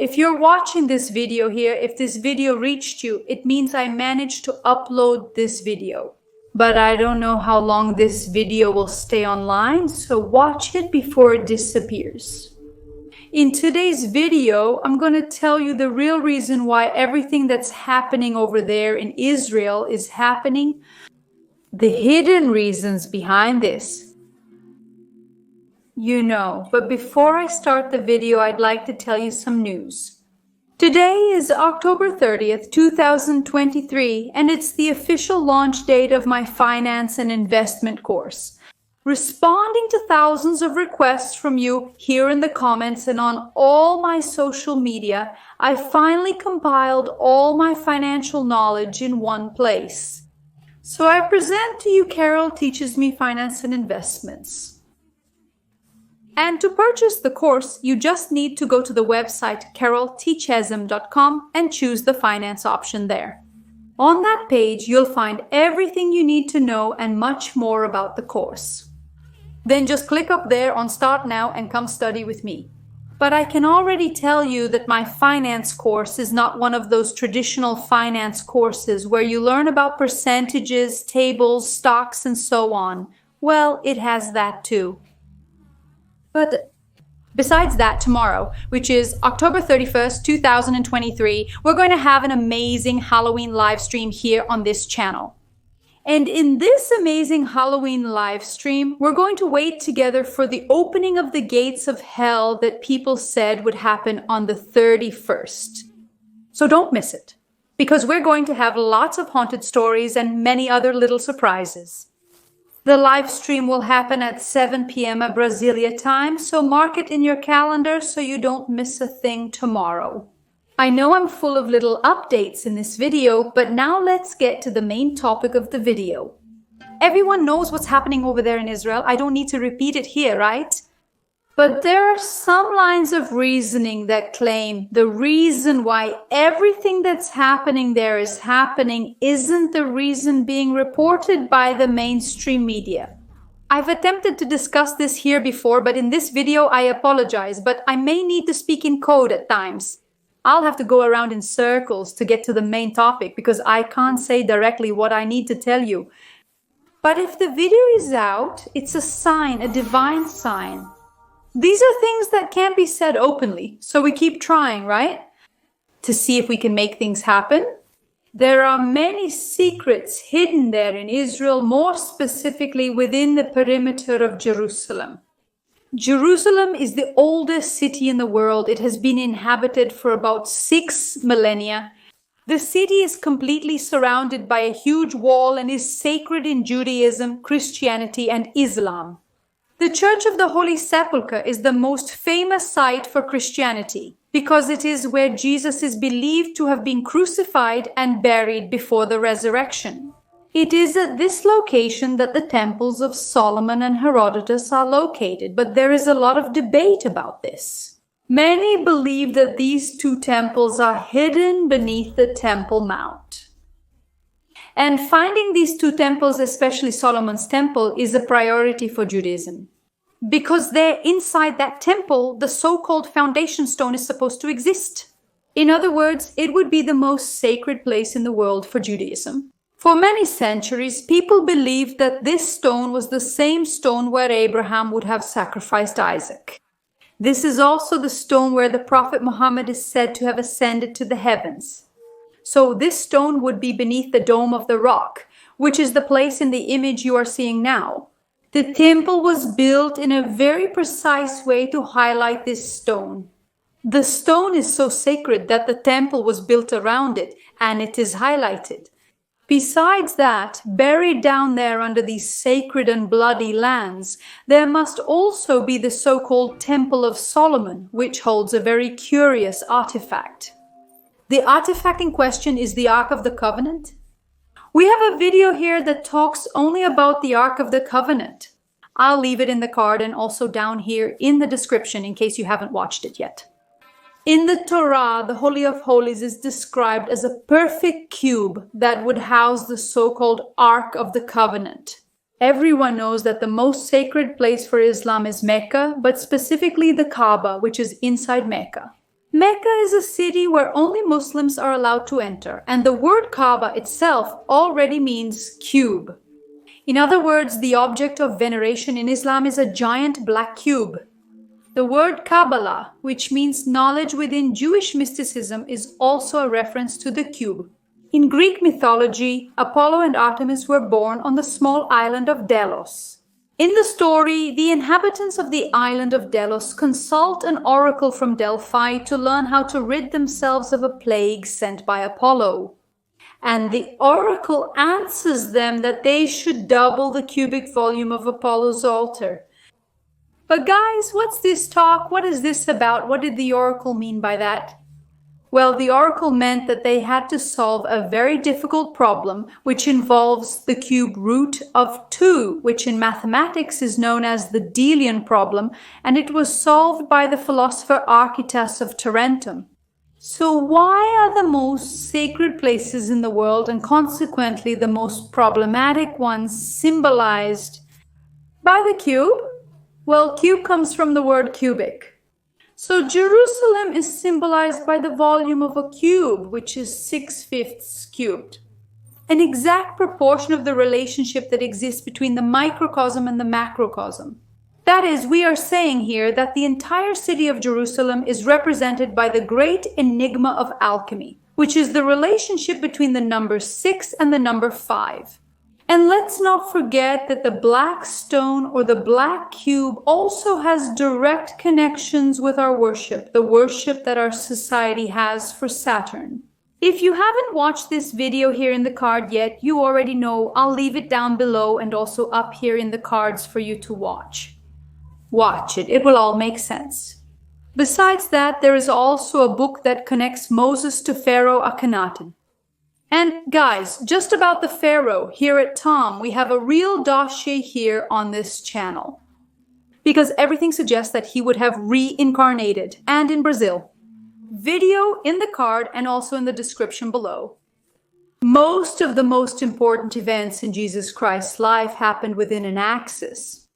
If you're watching this video here, if this video reached you, it means I managed to upload this video. But I don't know how long this video will stay online, so watch it before it disappears. In today's video, I'm going to tell you the real reason why everything that's happening over there in Israel is happening, the hidden reasons behind this. You know, but before I start the video, I'd like to tell you some news. Today is October 30th, 2023, and it's the official launch date of my finance and investment course. Responding to thousands of requests from you here in the comments and on all my social media, I finally compiled all my financial knowledge in one place. So I present to you Carol Teaches Me Finance and Investments. And to purchase the course, you just need to go to the website carolteachesm.com and choose the finance option there. On that page, you'll find everything you need to know and much more about the course. Then just click up there on Start Now and come study with me. But I can already tell you that my finance course is not one of those traditional finance courses where you learn about percentages, tables, stocks, and so on. Well, it has that too. But besides that, tomorrow, which is October 31st, 2023, we're going to have an amazing Halloween live stream here on this channel. And in this amazing Halloween live stream, we're going to wait together for the opening of the gates of hell that people said would happen on the 31st. So don't miss it, because we're going to have lots of haunted stories and many other little surprises. The live stream will happen at 7 p.m. at Brasilia time, so mark it in your calendar so you don't miss a thing tomorrow. I know I'm full of little updates in this video, but now let's get to the main topic of the video. Everyone knows what's happening over there in Israel. I don't need to repeat it here, right? But there are some lines of reasoning that claim the reason why everything that's happening there is happening isn't the reason being reported by the mainstream media. I've attempted to discuss this here before, but in this video I apologize, but I may need to speak in code at times. I'll have to go around in circles to get to the main topic because I can't say directly what I need to tell you. But if the video is out, it's a sign, a divine sign. These are things that can't be said openly, so we keep trying, right? To see if we can make things happen. There are many secrets hidden there in Israel, more specifically within the perimeter of Jerusalem. Jerusalem is the oldest city in the world. It has been inhabited for about 6 millennia. The city is completely surrounded by a huge wall and is sacred in Judaism, Christianity, and Islam. The Church of the Holy Sepulchre is the most famous site for Christianity because it is where Jesus is believed to have been crucified and buried before the resurrection. It is at this location that the temples of Solomon and Herodotus are located, but there is a lot of debate about this. Many believe that these two temples are hidden beneath the Temple Mount. And finding these two temples, especially Solomon's temple, is a priority for Judaism. Because there inside that temple, the so-called foundation stone is supposed to exist. In other words, it would be the most sacred place in the world for Judaism. For many centuries, people believed that this stone was the same stone where Abraham would have sacrificed Isaac. This is also the stone where the Prophet Muhammad is said to have ascended to the heavens. So this stone would be beneath the Dome of the Rock, which is the place in the image you are seeing now. The temple was built in a very precise way to highlight this stone. The stone is so sacred that the temple was built around it, and it is highlighted. Besides that, buried down there under these sacred and bloody lands, there must also be the so-called Temple of Solomon, which holds a very curious artifact. The artifact in question is the Ark of the Covenant. We have a video here that talks only about the Ark of the Covenant. I'll leave it in the card and also down here in the description in case you haven't watched it yet. In the Torah, the Holy of Holies is described as a perfect cube that would house the so-called Ark of the Covenant. Everyone knows that the most sacred place for Islam is Mecca, but specifically the Kaaba, which is inside Mecca. Mecca is a city where only Muslims are allowed to enter, and the word Kaaba itself already means cube. In other words, the object of veneration in Islam is a giant black cube. The word Kabbalah, which means knowledge within Jewish mysticism, is also a reference to the cube. In Greek mythology, Apollo and Artemis were born on the small island of Delos. In the story, the inhabitants of the island of Delos consult an oracle from Delphi to learn how to rid themselves of a plague sent by Apollo. And the oracle answers them that they should double the cubic volume of Apollo's altar. But guys, what's this talk? What is this about? What did the oracle mean by that? Well, the oracle meant that they had to solve a very difficult problem, which involves the cube root of 2, which in mathematics is known as the Delian problem, and it was solved by the philosopher Archytas of Tarentum. So why are the most sacred places in the world, and consequently the most problematic ones, symbolized by the cube? Well, cube comes from the word cubic. So Jerusalem is symbolized by the volume of a cube, which is 6/5 cubed. An exact proportion of the relationship that exists between the microcosm and the macrocosm. That is, we are saying here that the entire city of Jerusalem is represented by the great enigma of alchemy, which is the relationship between the number 6 and the number 5. And let's not forget that the black stone or the black cube also has direct connections with our worship, the worship that our society has for Saturn. If you haven't watched this video here in the card yet, you already know. I'll leave it down below and also up here in the cards for you to watch. Watch it. It will all make sense. Besides that, there is also a book that connects Moses to Pharaoh Akhenaten. And guys, just about the Pharaoh, here at Tom, we have a real dossier here on this channel. Because everything suggests that he would have reincarnated, and in Brazil. Video in the card and also in the description below. Most of the most important events in Jesus Christ's life happened within an axis.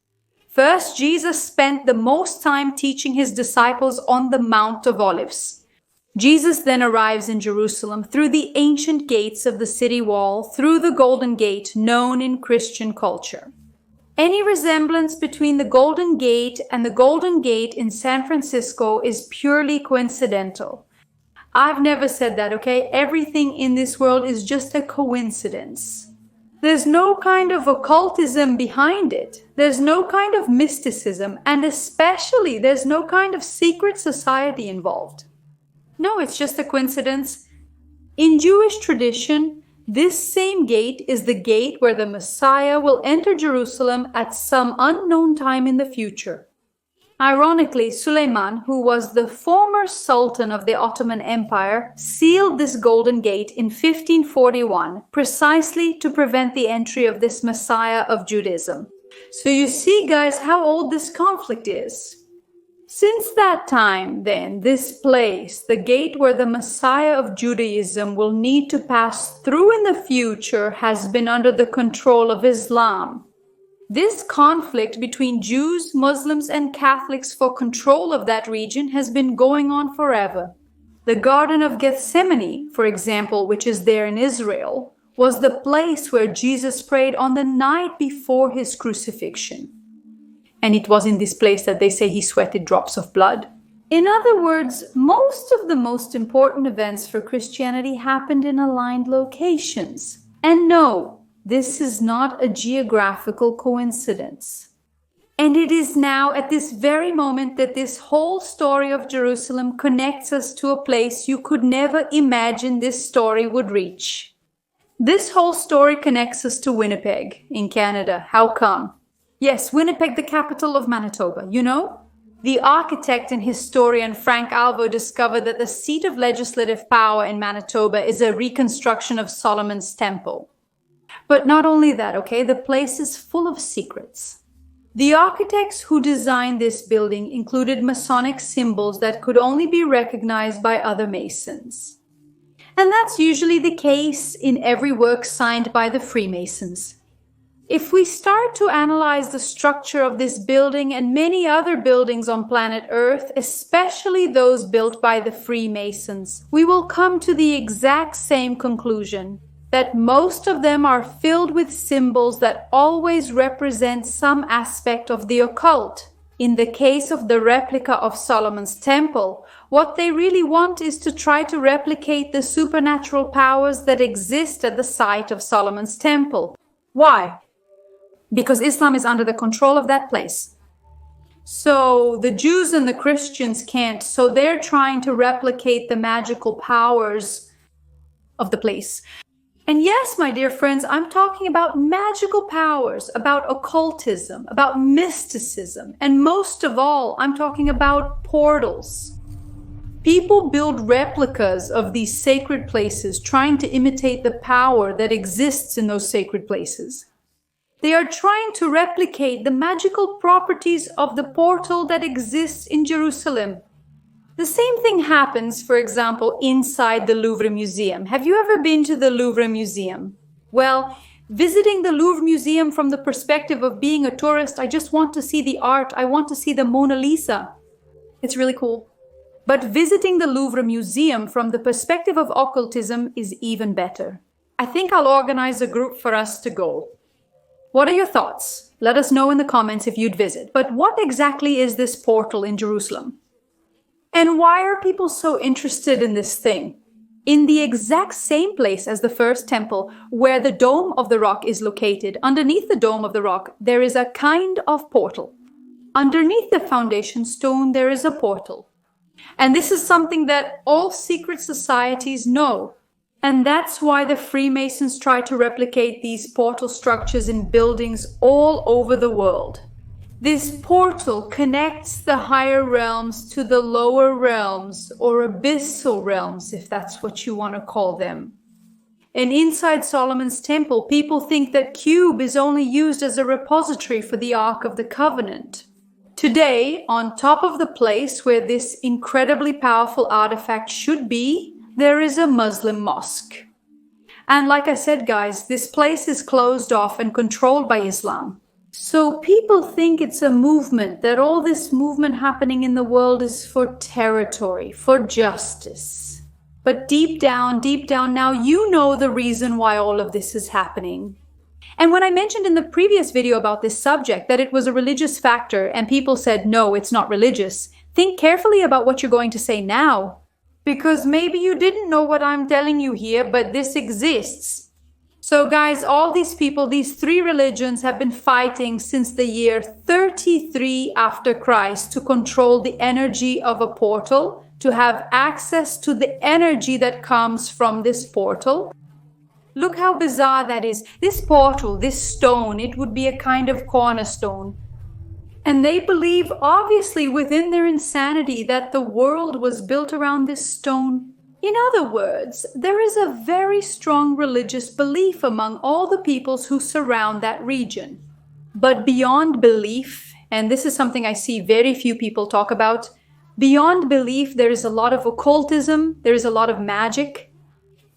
First, Jesus spent the most time teaching his disciples on the Mount of Olives. Jesus then arrives in Jerusalem through the ancient gates of the city wall, through the Golden Gate known in Christian culture. Any resemblance between the Golden Gate and the Golden Gate in San Francisco is purely coincidental. I've never said that, okay? Everything in this world is just a coincidence. There's no kind of occultism behind it. There's no kind of mysticism, and especially there's no kind of secret society involved. No, it's just a coincidence. In Jewish tradition, this same gate is the gate where the Messiah will enter Jerusalem at some unknown time in the future. Ironically, Suleiman, who was the former Sultan of the Ottoman Empire, sealed this Golden Gate in 1541, precisely to prevent the entry of this Messiah of Judaism. So you see, guys, how old this conflict is. Since that time, then, this place, the gate where the Messiah of Judaism will need to pass through in the future, has been under the control of Islam. This conflict between Jews, Muslims, and Catholics for control of that region has been going on forever. The Garden of Gethsemane, for example, which is there in Israel, was the place where Jesus prayed on the night before his crucifixion. And it was in this place that they say he sweated drops of blood. In other words, most of the most important events for Christianity happened in aligned locations. And no, this is not a geographical coincidence. And it is now at this very moment that this whole story of Jerusalem connects us to a place you could never imagine this story would reach. This whole story connects us to Winnipeg in Canada. How come? Yes, Winnipeg, the capital of Manitoba, you know? The architect and historian Frank Alvo discovered that the seat of legislative power in Manitoba is a reconstruction of Solomon's temple. But not only that, okay, the place is full of secrets. The architects who designed this building included Masonic symbols that could only be recognized by other Masons. And that's usually the case in every work signed by the Freemasons. If we start to analyze the structure of this building and many other buildings on planet Earth, especially those built by the Freemasons, we will come to the exact same conclusion, that most of them are filled with symbols that always represent some aspect of the occult. In the case of the replica of Solomon's temple, what they really want is to try to replicate the supernatural powers that exist at the site of Solomon's temple. Why? Because Islam is under the control of that place. So the Jews and the Christians can't, so they're trying to replicate the magical powers of the place. And yes, my dear friends, I'm talking about magical powers, about occultism, about mysticism, and most of all, I'm talking about portals. People build replicas of these sacred places, trying to imitate the power that exists in those sacred places. They are trying to replicate the magical properties of the portal that exists in Jerusalem. The same thing happens, for example, inside the Louvre Museum. Have you ever been to the Louvre Museum? Well, visiting the Louvre Museum from the perspective of being a tourist, I just want to see the art. I want to see the Mona Lisa. It's really cool. But visiting the Louvre Museum from the perspective of occultism is even better. I think I'll organize a group for us to go. What are your thoughts? Let us know in the comments if you'd visit. But what exactly is this portal in Jerusalem? And why are people so interested in this thing? In the exact same place as the first temple, where the Dome of the Rock is located, underneath the Dome of the Rock, there is a kind of portal. Underneath the foundation stone, there is a portal. And this is something that all secret societies know. And that's why the Freemasons try to replicate these portal structures in buildings all over the world. This portal connects the higher realms to the lower realms, or abyssal realms, if that's what you want to call them. And inside Solomon's temple, people think that cube is only used as a repository for the Ark of the Covenant. Today, on top of the place where this incredibly powerful artifact should be, there is a Muslim mosque. And like I said, guys, this place is closed off and controlled by Islam. So people think it's a movement, that all this movement happening in the world is for territory, for justice. But deep down now, you know the reason why all of this is happening. And when I mentioned in the previous video about this subject that it was a religious factor and people said, no, it's not religious, think carefully about what you're going to say now. Because maybe you didn't know what I'm telling you here, but this exists. So guys, all these people, these three religions have been fighting since the year 33 after Christ to control the energy of a portal, to have access to the energy that comes from this portal. Look how bizarre that is. This portal, this stone, it would be a kind of cornerstone. And they believe, obviously within their insanity, that the world was built around this stone. In other words, there is a very strong religious belief among all the peoples who surround that region. But beyond belief, and this is something I see very few people talk about, beyond belief there is a lot of occultism, there is a lot of magic.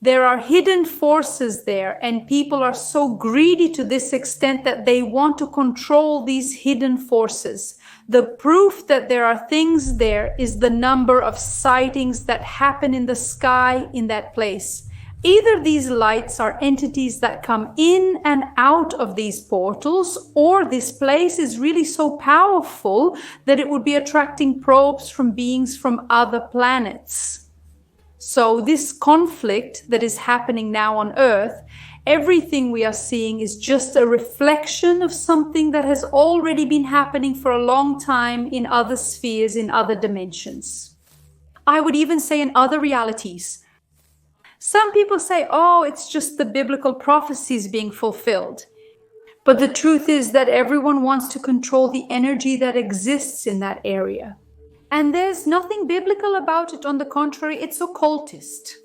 There are hidden forces there, and people are so greedy to this extent that they want to control these hidden forces. The proof that there are things there is the number of sightings that happen in the sky in that place. Either these lights are entities that come in and out of these portals, or this place is really so powerful that it would be attracting probes from beings from other planets. So this conflict that is happening now on Earth, everything we are seeing is just a reflection of something that has already been happening for a long time in other spheres, in other dimensions. I would even say in other realities. Some people say, oh, it's just the biblical prophecies being fulfilled. But the truth is that everyone wants to control the energy that exists in that area. And there's nothing biblical about it. On the contrary, it's occultist.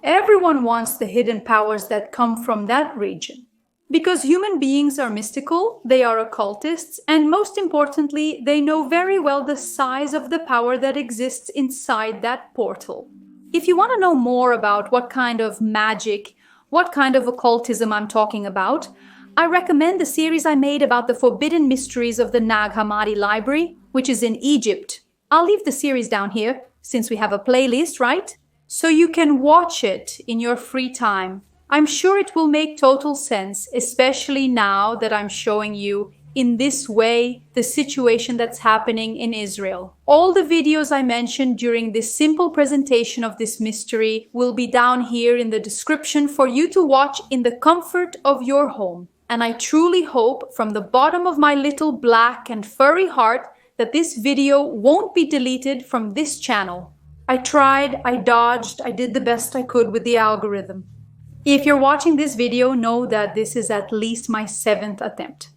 Everyone wants the hidden powers that come from that region. Because human beings are mystical, they are occultists, and most importantly, they know very well the size of the power that exists inside that portal. If you want to know more about what kind of magic, what kind of occultism I'm talking about, I recommend the series I made about the forbidden mysteries of the Nag Hammadi Library, which is in Egypt. I'll leave the series down here, since we have a playlist, right? So you can watch it in your free time. I'm sure it will make total sense, especially now that I'm showing you in this way the situation that's happening in Israel. All the videos I mentioned during this simple presentation of this mystery will be down here in the description for you to watch in the comfort of your home. And I truly hope from the bottom of my little black and furry heart that this video won't be deleted from this channel. I tried, I dodged, I did the best I could with the algorithm. If you're watching this video, know that this is at least my 7th attempt.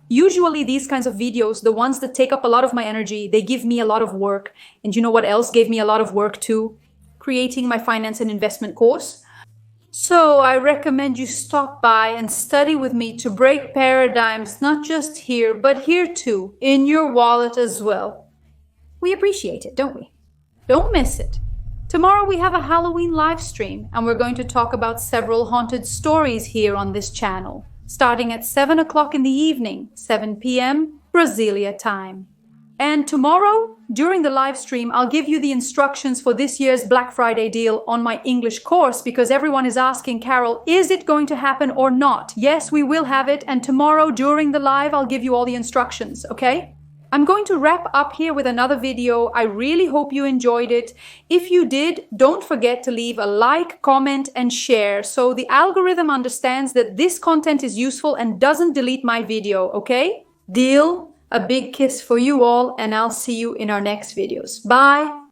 Usually these kinds of videos, the ones that take up a lot of my energy, they give me a lot of work. And you know what else gave me a lot of work too? Creating my finance and investment course. So I recommend you stop by and study with me to break paradigms, not just here, but here too, in your wallet as well. We appreciate it, don't we? Don't miss it. Tomorrow we have a Halloween live stream, and we're going to talk about several haunted stories here on this channel, starting at 7 o'clock in the evening, 7 p.m. Brasilia time. And tomorrow, during the live stream, I'll give you the instructions for this year's Black Friday deal on my English course, because everyone is asking, Carol, is it going to happen or not? Yes, we will have it, and tomorrow during the live, I'll give you all the instructions, okay? I'm going to wrap up here with another video. I really hope you enjoyed it. If you did, don't forget to leave a like, comment, and share so the algorithm understands that this content is useful and doesn't delete my video, okay? Deal? A big kiss for you all, and I'll see you in our next videos. Bye!